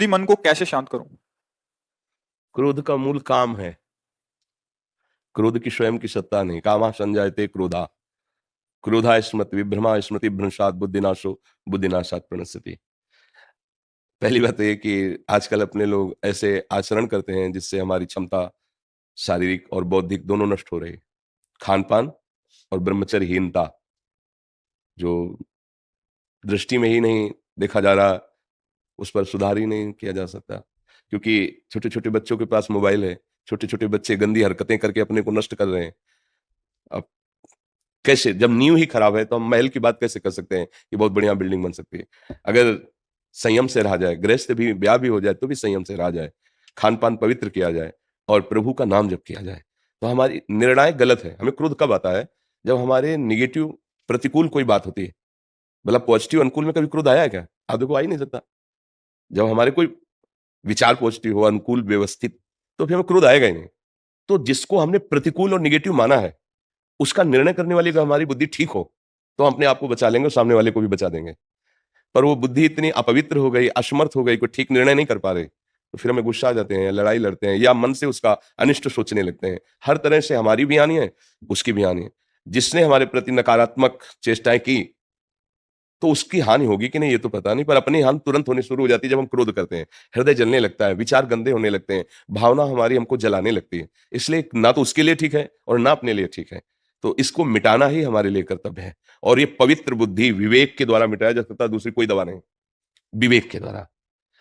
क्रोधी मन को कैसे शांत करूं? क्रोध का मूल काम है। क्रोध की स्वयं की सत्ता नहीं। कामा संजायते क्रोधा, क्रोधा स्मृति विभ्रमा स्मृति भ्रंशात बुद्धिनाशो बुद्धिनाशात प्रणश्यति। पहली बात तो ये कि आजकल अपने लोग ऐसे आचरण करते हैं जिससे हमारी क्षमता शारीरिक और बौद्धिक दोनों नष्ट हो रही है। खान पान और ब्रह्मचर्यहीनता जो दृष्टि में ही नहीं देखा जा रहा, उस पर सुधार ही नहीं किया जा सकता, क्योंकि छोटे छोटे बच्चों के पास मोबाइल है। छोटे छोटे बच्चे गंदी हरकतें करके अपने को नष्ट कर रहे हैं। अब कैसे, जब नींव ही खराब है तो हम महल की बात कैसे कर सकते हैं कि बहुत बढ़िया बिल्डिंग बन सकती है? अगर संयम से रहा जाए, गृहस्थ भी ब्याह भी हो जाए तो भी संयम से रहा जाए, खान पान पवित्र किया जाए और प्रभु का नाम जप किया जाए, तो हमारी निर्णय गलत है। हमें क्रोध कब आता है? जब हमारे निगेटिव प्रतिकूल कोई बात होती है। मतलब पॉजिटिव अनुकूल में कभी क्रोध आया है क्या? आप देखो, आ ही नहीं सकता। जब हमारे कोई विचार पॉजिटिव हो, अनुकूल, व्यवस्थित, तो फिर हमें क्रोध आएगा ही नहीं। तो जिसको हमने प्रतिकूल और निगेटिव माना है, उसका निर्णय करने वाली अगर हमारी बुद्धि ठीक हो तो हम अपने आप को बचा लेंगे और सामने वाले को भी बचा देंगे। पर वो बुद्धि इतनी अपवित्र हो गई, असमर्थ हो गई, कोई ठीक निर्णय नहीं कर पा रहे, तो फिर हमें गुस्सा आ जाते हैं, लड़ाई लड़ते हैं, या मन से उसका अनिष्ट सोचने लगते हैं। हर तरह से हमारी भी हानि है, उसकी भी हानि है। जिसने हमारे प्रति नकारात्मक चेष्टाएं की तो उसकी हानि होगी कि नहीं ये तो पता नहीं, पर अपनी हानि तुरंत होनी शुरू हो जाती है जब हम क्रोध करते हैं। हृदय जलने लगता है, विचार गंदे होने लगते हैं, भावना हमारी हमको जलाने लगती है। इसलिए ना तो उसके लिए ठीक है और ना अपने लिए ठीक है। तो इसको मिटाना ही हमारे लिए कर्तव्य है, और ये पवित्र बुद्धि विवेक के द्वारा मिटाया जा सकता है। दूसरी कोई दवा नहीं, विवेक के द्वारा।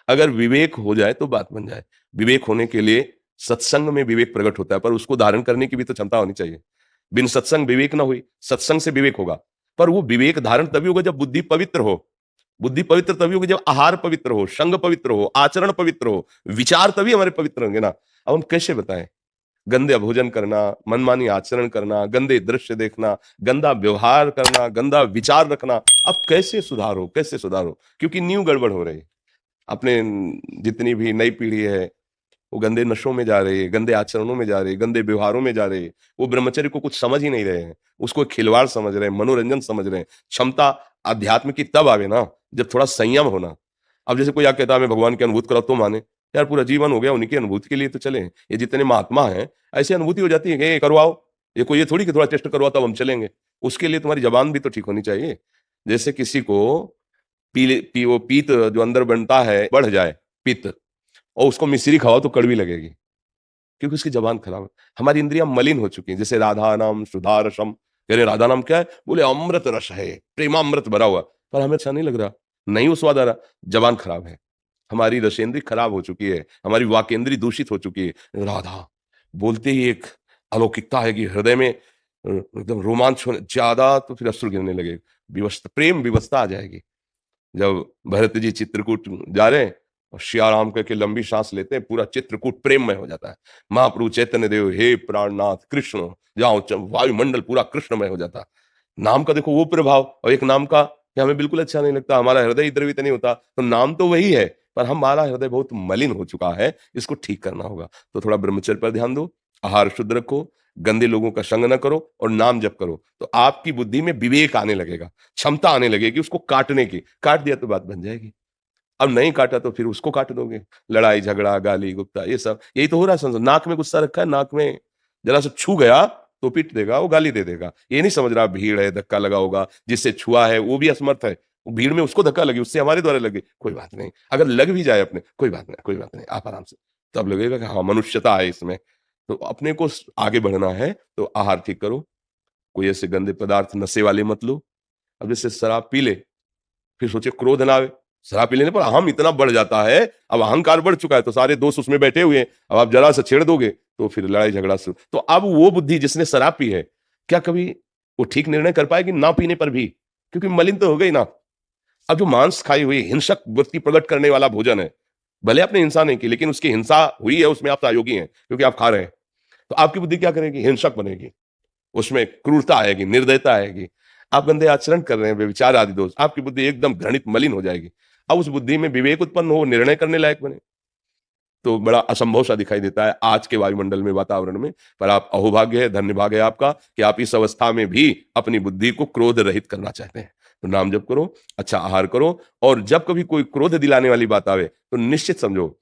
अगर विवेक हो जाए तो बात बन जाए। विवेक होने के लिए सत्संग में विवेक प्रकट होता है, पर उसको धारण करने की भी तो क्षमता होनी चाहिए। बिन सत्संग विवेक ना हुई, सत्संग से विवेक होगा, पर वो विवेक धारण तभी होगा जब बुद्धि पवित्र हो। बुद्धि पवित्र तभी होगी जब आहार पवित्र हो, संग पवित्र हो, आचरण पवित्र हो, विचार तभी हमारे पवित्र होंगे ना। अब हम कैसे बताएं? गंदे भोजन करना, मनमानी आचरण करना, गंदे दृश्य देखना, गंदा व्यवहार करना, गंदा विचार रखना, अब कैसे सुधारो, कैसे सुधारो? क्योंकि नींव गड़बड़ हो रही। अपने जितनी भी नई पीढ़ी है वो गंदे नशों में जा रही है, गंदे आचरणों में जा रही है, गंदे व्यवहारों में जा रही है। वो ब्रह्मचर्य को कुछ समझ ही नहीं रहे हैं, उसको खिलवाड़ समझ रहे हैं, मनोरंजन समझ रहे हैं। क्षमता अध्यात्म की तब आवे ना जब थोड़ा संयम होना। अब जैसे कोई कहता है मैं भगवान की अनुभूति कराओ तो माने, यार पूरा जीवन हो गया उन्हीं की अनुभूति के लिए तो चले। ये जितने महात्मा हैं ऐसी अनुभूति हो जाती है कि ये करवाओ, ये कोई ये थोड़ी कि थोड़ा टेस्ट करवाओ तब हम चलेंगे। उसके लिए तुम्हारी जबान भी तो ठीक होनी चाहिए। जैसे किसी को वो पीत जो अंदर बनता है बढ़ जाए, पित्त, और उसको मिश्री खाओ तो कड़वी लगेगी, क्योंकि उसकी जबान खराब है। हमारी इंद्रियां मलिन हो चुकी हैं। जैसे राधा नाम सुधा रसम, कह रहे राधा नाम क्या है? बोले अमृत रस है, प्रेमामृत भरा हुआ, पर हमें अच्छा नहीं लग रहा, नहीं वो स्वाद आ रहा, जबान खराब है। हमारी रसेंद्री खराब हो चुकी है, हमारी वाकेंद्री दूषित हो चुकी है। राधा बोलते ही एक अलौकिकता है कि हृदय में एकदम रोमांच होने ज्यादा, तो फिर अश्रु गिरने लगे, विवस्था, प्रेम विवस्था आ जाएगी। जब भरत जी चित्रकूट जा रहे हैं और श्याराम करके लंबी सांस लेते हैं, पूरा चित्रकूट प्रेममय हो जाता है। महाप्रभु चैतन्य देव, हे प्राणनाथ कृष्ण, जाओ, वायुमंडल पूरा कृष्णमय हो जाता। नाम का देखो वो प्रभाव, और एक नाम का कि हमें बिल्कुल अच्छा नहीं लगता, हमारा हृदय द्रवित नहीं होता। तो नाम तो वही है, पर हमारा हृदय बहुत मलिन हो चुका है, इसको ठीक करना होगा। तो थोड़ा ब्रह्मचर्य पर ध्यान दो, आहार शुद्ध रखो, गंदे लोगों का संग न करो और नाम जप करो, तो आपकी बुद्धि में विवेक आने लगेगा, क्षमता आने लगेगी उसको काटने की। काट दिया तो बात बन जाएगी। अब नहीं काटा तो फिर उसको काट दोगे। लड़ाई झगड़ा गाली गुप्ता ये सब यही तो हो रहा है। संसार नाक में गुस्सा रखा है, नाक में जरा सा छू गया तो पीट देगा, वो गाली दे देगा। ये नहीं समझ रहा भीड़ है, धक्का लगा होगा, जिससे छुआ है वो भी असमर्थ है, वो भीड़ में उसको धक्का लगी, उससे हमारे द्वारा लगे, कोई बात नहीं। अगर लग भी जाए अपने, कोई बात नहीं, कोई बात नहीं, आप आराम से, तब लगेगा कि हाँ मनुष्यता है इसमें। तो अपने को आगे बढ़ना है तो आहार ठीक करो, कोई ऐसे गंदे पदार्थ नशे वाले मत लो। अब जैसे शराब पी ले, फिर सोचे क्रोध ना आवे, शराब पी लेने पर हम इतना बढ़ जाता है, अब अहंकार बढ़ चुका है, तो सारे दोस्त उसमें बैठे हुए हैं, अब आप जरा सा छेड़ दोगे तो फिर लड़ाई झगड़ा शुरू। तो अब वो बुद्धि जिसने शराब पी है, क्या कभी वो ठीक निर्णय कर पाएगी ना पीने पर भी? क्योंकि मलिन तो हो गई ना। अब जो मांस खाई हुई हिंसक वृत्ति प्रकट करने वाला भोजन है, भले आपने हिंसा नहीं की, लेकिन उसकी हिंसा हुई है, उसमें आप सहयोगी हैं क्योंकि आप खा रहे हैं, तो आपकी बुद्धि क्या करेगी? हिंसक बनेगी, उसमें क्रूरता आएगी, निर्दयता आएगी। आप गंदे आचरण कर रहे हैं, व्यभिचार आदि दोष, आपकी बुद्धि एकदम घृणित मलिन हो जाएगी। अब उस बुद्धि में विवेक उत्पन्न हो, निर्णय करने लायक बने, तो बड़ा असंभव सा दिखाई देता है आज के वायुमंडल में, वातावरण में। पर आप अहोभाग्य है, धन्य भाग्य है आपका कि आप इस अवस्था में भी अपनी बुद्धि को क्रोध रहित करना चाहते हैं। तो नाम जप करो, अच्छा आहार करो, और जब कभी कोई क्रोध दिलाने वाली बात आवे तो निश्चित समझो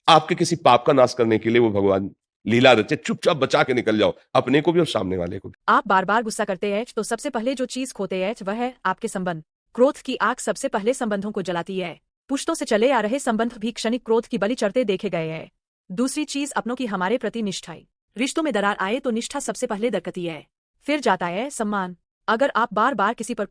आपके किसी पाप का नाश करने के लिए वो भगवान लीला रचे, चुपचाप बचा के निकल जाओ, अपने को भी और सामने वाले को भी। आप बार बार गुस्सा करते हैं तो सबसे पहले जो चीज खोते हैं वह है आपके संबंध। क्रोध की आग सबसे पहले संबंधों को जलाती है। पुश्तों से चले आ रहे संबंध भी क्षणिक क्रोध की बलि चढ़ते देखे गए हैं। दूसरी चीज अपनों की हमारे प्रति निष्ठा। रिश्तों में दरार आए तो निष्ठा सबसे पहले दरकती है, फिर जाता है सम्मान। अगर आप बार बार किसी पर